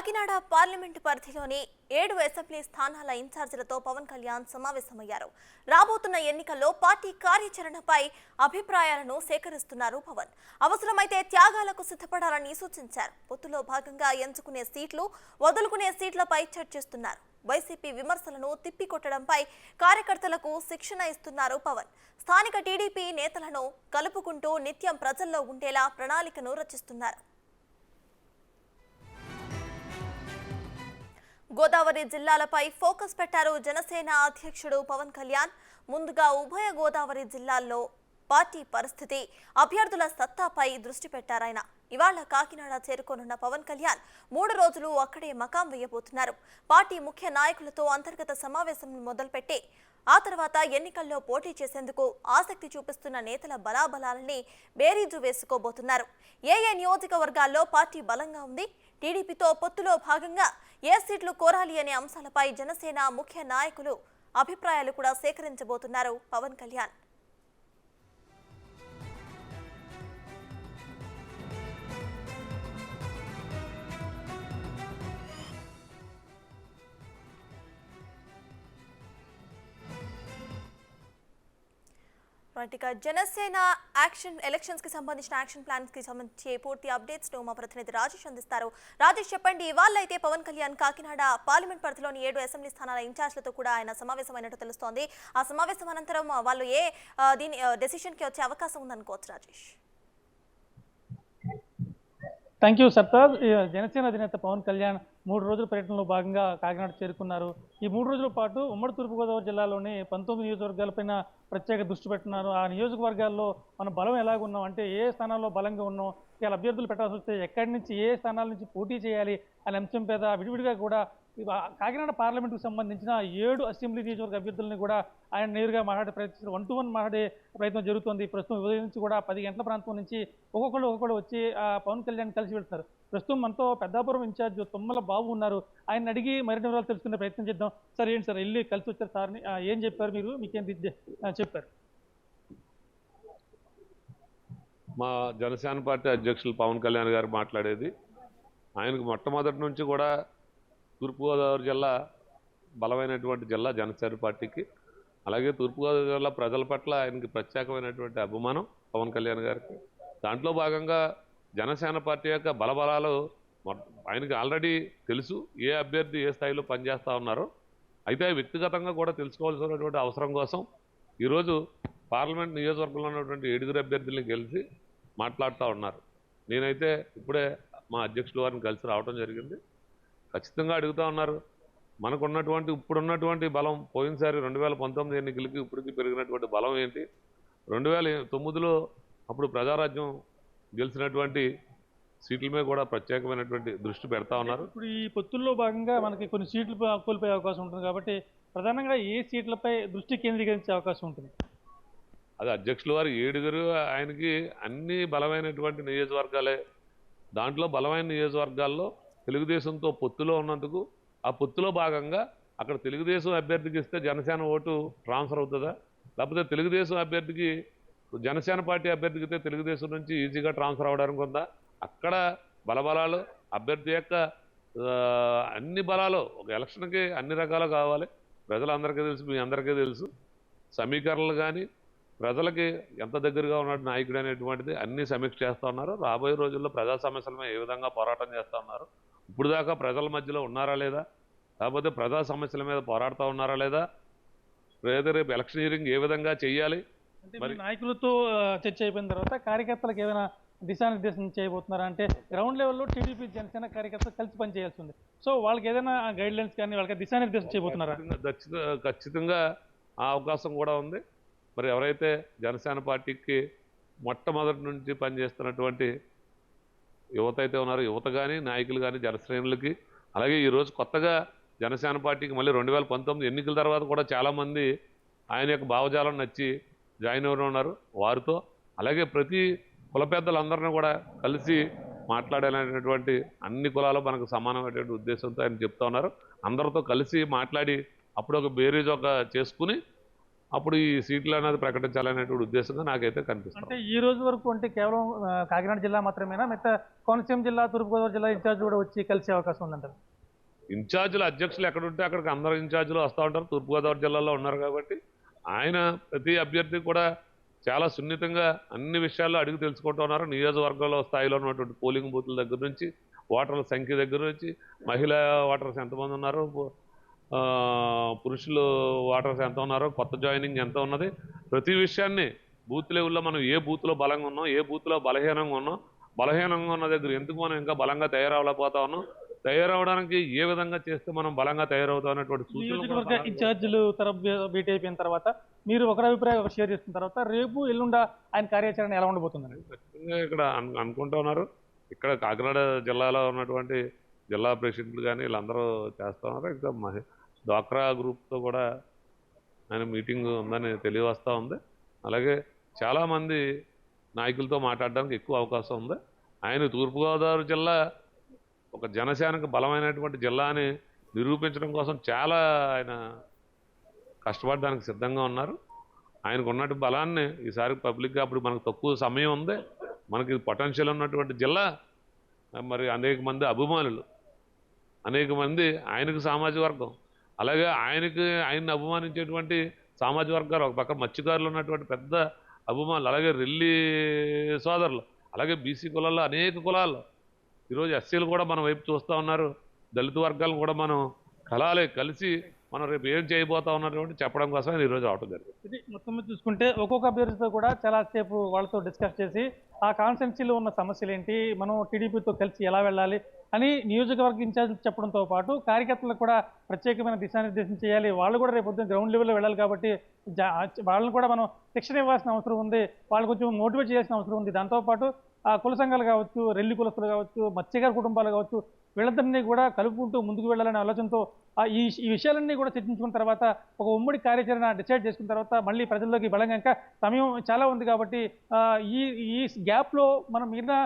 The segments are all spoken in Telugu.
కాకినాడ పార్లమెంటు పరిధిలోని 7 అసెంబ్లీ స్థానాల ఇన్ఛార్జీలతో పవన్ కళ్యాణ్ సమావేశమయ్యారు. రాబోతున్న ఎన్నికల్లో పార్టీ కార్యాచరణపై అభిప్రాయాలను సేకరిస్తున్నారు పవన్. అవసరమైతే త్యాగాలకు సిద్ధపడాలని సూచించారు. పొత్తులో భాగంగా ఎంచుకునే సీట్లు, వదులుకునే సీట్లపై చర్చిస్తున్నారు. వైసీపీ విమర్శలను తిప్పికొట్టడంపై కార్యకర్తలకు శిక్షణ ఇస్తున్నారు పవన్. స్థానిక టీడీపీ నేతలను కలుపుకుంటూ నిత్యం ప్రజల్లో ఉండేలా ప్రణాళికను రచిస్తున్నారు. గోదావరి జిల్లాలపై ఫోకస్ పెట్టారు జనసేన అధ్యక్షుడు పవన్ కళ్యాణ్. ముందుగా ఉభయ గోదావరి జిల్లాల్లో పార్టీ పరిస్థితి, అభ్యర్థుల సత్తాపై దృష్టి పెట్టారాయన. ఇవాళ కాకినాడ చేరుకోనున్న పవన్ కళ్యాణ్ 3 రోజులు అక్కడే మకాం వేయబోతున్నారు. పార్టీ ముఖ్య నాయకులతో అంతర్గత సమావేశం మొదలుపెట్టి ఆ తర్వాత ఎన్నికల్లో పోటీ చేసేందుకు ఆసక్తి చూపిస్తున్న నేతల బలాబలాలని బేరీజు వేసుకోబోతున్నారు. ఏ నియోజకవర్గాల్లో పార్టీ బలంగా ఉంది, టీడీపీతో పొత్తులో భాగంగా ఏ సీట్లు కోరాలి అనే అంశాలపై జనసేన ముఖ్య నాయకులు అభిప్రాయాలు కూడా సేకరించబోతున్నారు పవన్ కళ్యాణ్. జనసేన యాక్షన్ ఎలక్షన్స్ కి సంబంధించిన యాక్షన్ ప్లాన్స్ కి సంబంధించి పూర్తి అప్డేట్స్ ను మా ప్రతినిధి రాజేష్ అందిస్తారు. రాజేష్, చెప్పండి, ఇవాళ అయితే పవన్ కళ్యాణ్ కాకినాడ పార్లమెంట్ పరిధిలోని 7 అసెంబ్లీ స్థానాల ఇన్ఛార్జ్లతో కూడా ఆయన సమావేశమైనట్టు తెలుస్తోంది. ఆ సమావేశం అనంతరం వాళ్ళు దీని డెసిషన్ కి వచ్చే అవకాశం ఉందనుకోవచ్చు రాజేష్. Thank you Sartaj. జనసేన అధినేత పవన్ కళ్యాణ్ 3 రోజుల పర్యటనలో భాగంగా కాకినాడ చేరుకున్నారు. ఈ 3 రోజుల పాటు ఉమ్మడి తూర్పుగోదావరి జిల్లాలోని 19 నియోజకవర్గాలపైన ప్రత్యేక దృష్టి పెట్టున్నారు. ఆ నియోజకవర్గాల్లో మన బలం ఎలాగున్నాం, అంటే ఏ స్థానాల్లో బలంగా ఉన్నాం, ఇలా అభ్యర్థులు పెట్టాల్సి వస్తే ఎక్కడి నుంచి ఏ స్థానాల నుంచి పోటీ చేయాలి అనే అంశం మీద విడివిడిగా కూడా కాకినాడ పార్లమెంటుకు సంబంధించిన 7 అసెంబ్లీ నియోజకవర్గ అభ్యర్థులని కూడా ఆయన నేరుగా మాట్లాడే ప్రయత్నిస్తారు. 1-to-1 మాట్లాడే ప్రయత్నం జరుగుతుంది. ప్రస్తుతం ఉదయం నుంచి కూడా 10 గంటల ప్రాంతం నుంచి ఒక్కొక్కళ్ళు వచ్చి పవన్ కళ్యాణ్ కలిసి వెళ్తారు. ప్రస్తుతం మనతో పెద్దాపురం ఇన్ఛార్జ్ తుమ్మల బాబు ఉన్నారు. ఆయన అడిగి మరిన్ని వివరాలు తెలుసుకునే ప్రయత్నం చేద్దాం. సార్, ఏంటి సార్ వెళ్ళి కలిసి వచ్చారు సార్ని, ఏం చెప్పారు మీరు, మీకేం చెప్పారు? మా జనసేన పార్టీ అధ్యక్షులు పవన్ కళ్యాణ్ గారు మాట్లాడేది, ఆయనకు మొట్టమొదటి నుంచి కూడా తూర్పుగోదావరి జిల్లా బలమైనటువంటి జిల్లా జనసేన పార్టీకి. అలాగే తూర్పుగోదావరి జిల్లా ప్రజల పట్ల ఆయనకి ప్రత్యేకమైనటువంటి అభిమానం పవన్ కళ్యాణ్ గారికి. దాంట్లో భాగంగా జనసేన పార్టీ యొక్క బలబలాలు ఆయనకి ఆల్రెడీ తెలుసు, ఏ అభ్యర్థి ఏ స్థాయిలో పనిచేస్తూ ఉన్నారో. అయితే వ్యక్తిగతంగా కూడా తెలుసుకోవాల్సినటువంటి అవసరం కోసం ఈరోజు పార్లమెంట్ నియోజకవర్గంలో ఉన్నటువంటి 7 అభ్యర్థుల్ని కలిసి మాట్లాడుతూ ఉన్నారు. నేనైతే ఇప్పుడే మా అధ్యక్షుల వారిని కలిసి రావడం జరిగింది. ఖచ్చితంగా అడుగుతూ ఉన్నారు, ఇప్పుడున్నటువంటి బలం, పోయినసారి 2019 ఎన్నికలకి ఇప్పటికి పెరిగినటువంటి బలం ఏంటి, 2009లో అప్పుడు ప్రజారాజ్యం గెలిచినటువంటి సీట్ల మీద కూడా ప్రత్యేకమైనటువంటి దృష్టి పెడతా ఉన్నారు. ఇప్పుడు ఈ పొత్తుల్లో భాగంగా మనకి కొన్ని సీట్లు కోల్పోయే అవకాశం ఉంటుంది కాబట్టి ప్రధానంగా ఏ సీట్లపై దృష్టి కేంద్రీకరించే అవకాశం ఉంటుంది? అది అధ్యక్షుల వారు 7 ఆయనకి అన్ని బలమైనటువంటి నియోజకవర్గాలే. దాంట్లో బలమైన నియోజకవర్గాల్లో తెలుగుదేశంతో పొత్తులో ఉన్నందుకు ఆ పొత్తులో భాగంగా అక్కడ తెలుగుదేశం అభ్యర్థికి ఇస్తే జనసేన ఓటు ట్రాన్స్ఫర్ అవుతుందా, లేకపోతే తెలుగుదేశం అభ్యర్థికి జనసేన పార్టీ అభ్యర్థికి అయితే తెలుగుదేశం నుంచి ఈజీగా ట్రాన్స్ఫర్ అవ్వడానికి ఉందా? అక్కడ బలబలాలు, అభ్యర్థి యొక్క అన్ని బలాలు ఒక ఎలక్షన్కి అన్ని రకాలు కావాలి. ప్రజలందరికీ తెలుసు, మీ అందరికీ తెలుసు. సమీకరణలు కానీ ప్రజలకి ఎంత దగ్గరగా ఉన్న నాయకుడు అనేటువంటిది అన్ని సమీక్ష చేస్తూ ఉన్నారు. రాబోయే రోజుల్లో ప్రజా సమస్యల మీద ఏ విధంగా పోరాటం చేస్తూ ఉన్నారు, ఇప్పుడు దాకా ప్రజల మధ్యలో ఉన్నారా లేదా, లేకపోతే ప్రజా సమస్యల మీద పోరాడుతూ ఉన్నారా లేదా, రేపు ఎలక్షన్ హియరింగ్ ఏ విధంగా చేయాలి. మరి నాయకులతో చర్చ అయిపోయిన తర్వాత కార్యకర్తలకు ఏదైనా దిశానిర్దేశం చేయబోతున్నారా? అంటే గ్రౌండ్ లెవెల్లో టీడీపీ జనసేన కార్యకర్తలు కలిసి పనిచేయాల్సి ఉంది. సో వాళ్ళకి ఏదైనా గైడ్ లైన్స్ కానీ వాళ్ళకి దిశానిర్దేశం చేయబోతున్నారా? ఖచ్చితంగా ఆ అవకాశం కూడా ఉంది. మరి ఎవరైతే జనసేన పార్టీకి మొట్టమొదటి నుంచి పనిచేస్తున్నటువంటి యువత అయితే ఉన్నారో, యువత కానీ నాయకులు కానీ జనశ్రేణులకి, అలాగే ఈరోజు కొత్తగా జనసేన పార్టీకి మళ్ళీ 2019 ఎన్నికల తర్వాత కూడా చాలామంది ఆయన యొక్క భావజాలం నచ్చి జాయిన్ అవ్వడం ఉన్నారు. వారితో అలాగే ప్రతి కుల పెద్దలందరినీ కూడా కలిసి మాట్లాడాలనేటువంటి, అన్ని కులాలు మనకు సమానమైనటువంటి ఉద్దేశంతో ఆయన చెప్తా ఉన్నారు. అందరితో కలిసి మాట్లాడి అప్పుడు ఒక బేరీజ్ చేసుకుని అప్పుడు ఈ సీట్లు అనేది ప్రకటించాలనేటువంటి ఉద్దేశంగా నాకైతే అంటే కనిపిస్తుంది. ఈ రోజు వరకు అంటే కేవలం కాకినాడ జిల్లా మాత్రమేనా, మిగతా కోనసీమ జిల్లా, తూర్పుగోదావరి జిల్లా ఇన్ఛార్జ్ కూడా వచ్చి కలిసే అవకాశం ఉందంటారు? ఇన్ఛార్జీలు అధ్యక్షులు ఎక్కడుంటే అక్కడికి అందరు ఇన్ఛార్జీలు వస్తూ ఉంటారు. తూర్పుగోదావరి జిల్లాలో ఉన్నారు కాబట్టి ఆయన ప్రతి అభ్యర్థి కూడా చాలా సున్నితంగా అన్ని విషయాల్లో అడిగి తెలుసుకుంటూ ఉన్నారు. నియోజకవర్గంలో స్థాయిలో ఉన్నటువంటి పోలింగ్ బూత్ల దగ్గర నుంచి, ఓటర్ల సంఖ్య దగ్గర నుంచి, మహిళా ఓటర్స్ ఎంతమంది ఉన్నారు, పురుషులు ఓటర్స్ ఎంత ఉన్నారు, కొత్త జాయినింగ్ ఎంత ఉన్నది, ప్రతి విషయాన్ని బూత్ లెవెల్లో మనం ఏ బూత్లో బలంగా ఉన్నాం, ఏ బూత్లో బలహీనంగా ఉన్నాం, బలహీనంగా ఉన్న దగ్గర ఎందుకు మనం ఇంకా బలంగా తయారవలేకపోతా ఉన్నాం, తయారవడానికి ఏ విధంగా చేస్తే మనం బలంగా తయారవుతాం అనేటువంటి నియోజకవర్గ సూచనలు ఇన్ఛార్జీలు భేటీ అయిపోయిన తర్వాత మీరు ఒకరి అభిప్రాయం ఒకరు షేర్ చేసుకున్న తర్వాత రేపు ఎల్లుండ ఆయన కార్యాచరణ ఎలా ఉండబోతుందండి? ఖచ్చితంగా ఇక్కడ అనుకుంటూ ఉన్నారు. ఇక్కడ కాకినాడ జిల్లాలో ఉన్నటువంటి జిల్లా ప్రెసిడెంట్లు కానీ వీళ్ళందరూ చేస్తూ ఉన్నారు. ఇంకా డ్వాక్రా గ్రూప్తో కూడా ఆయన మీటింగ్ ఉందని తెలియవస్తూ ఉంది. అలాగే చాలామంది నాయకులతో మాట్లాడడానికి ఎక్కువ అవకాశం ఉంది. ఆయన తూర్పుగోదావరి జిల్లా ఒక జనసేనకు బలమైనటువంటి జిల్లా అని నిరూపించడం కోసం చాలా ఆయన కష్టపడడానికి సిద్ధంగా ఉన్నారు. ఆయనకు ఉన్నటువంటి బలాన్ని ఈసారి పబ్లిక్గా అప్పుడు మనకు తక్కువ సమయం ఉంది, మనకి పొటెన్షియల్ ఉన్నటువంటి జిల్లా, మరి అనేక మంది అభిమానులు, అనేక మంది ఆయనకు సామాజిక వర్గం, అలాగే ఆయన్ని అభిమానించేటువంటి సామాజిక వర్గాలు, ఒక పక్క మత్స్యకారులు ఉన్నటువంటి పెద్ద అభిమానులు, అలాగే రెల్లి సోదరులు, అలాగే బీసీ కులాల్లో అనేక కులాల్లో ఈరోజు ఎస్సీలు కూడా మన వైపు చూస్తూ ఉన్నారు. దళిత వర్గాలను కూడా మనం కలిసి మనం రేపు ఏం చేయబోతా ఉన్నటువంటి చెప్పడం కోసం ఈరోజు రావడం జరిగింది. ఇది మొత్తం మీద చూసుకుంటే ఒక్కొక్క అభ్యర్థితో కూడా చాలాసేపు వాళ్ళతో డిస్కస్ చేసి ఆ కాన్స్టిట్యున్సీలో ఉన్న సమస్యలు ఏంటి, మనం టీడీపీతో కలిసి ఎలా వెళ్ళాలి అని నియోజకవర్గ ఇన్ఛార్జ్ చెప్పడంతో పాటు కార్యకర్తలకు కూడా ప్రత్యేకమైన దిశానిర్దేశం చేయాలి. వాళ్ళు కూడా రేపు పొద్దున్న గ్రౌండ్ లెవెల్లో వెళ్ళాలి కాబట్టి వాళ్ళని కూడా మనం శిక్షణ ఇవ్వాల్సిన అవసరం ఉంది, వాళ్ళు కొంచెం మోటివేట్ చేయాల్సిన అవసరం ఉంది. దాంతోపాటు ఆ కుల సంఘాలు కావచ్చు, రెల్లి కులస్తులు కావచ్చు, మత్స్యకార కుటుంబాలు కావచ్చు, వీళ్ళందరినీ కూడా కలుపుకుంటూ ముందుకు వెళ్ళాలనే ఆలోచనతో ఈ విషయాలన్నీ కూడా చర్చించుకున్న తర్వాత ఒక ఉమ్మడి కార్యాచరణ డిసైడ్ చేసుకున్న తర్వాత మళ్ళీ ప్రజల్లోకి బలంగా, ఇంకా సమయం చాలా ఉంది కాబట్టి ఈ గ్యాప్లో మనం మిగతా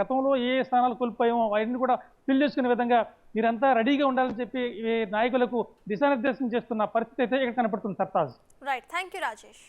గతంలో ఏ స్థానాలు కోల్పోయామో అవన్నీ కూడా ఫిల్ చేసుకునే విధంగా మీరంతా రెడీగా ఉండాలని చెప్పి ఈ నాయకులకు దిశానిర్దేశం చేస్తున్న పరిస్థితి అయితే ఇక్కడ కనపడుతుంది. Sartaj. Right, thank you Rajesh.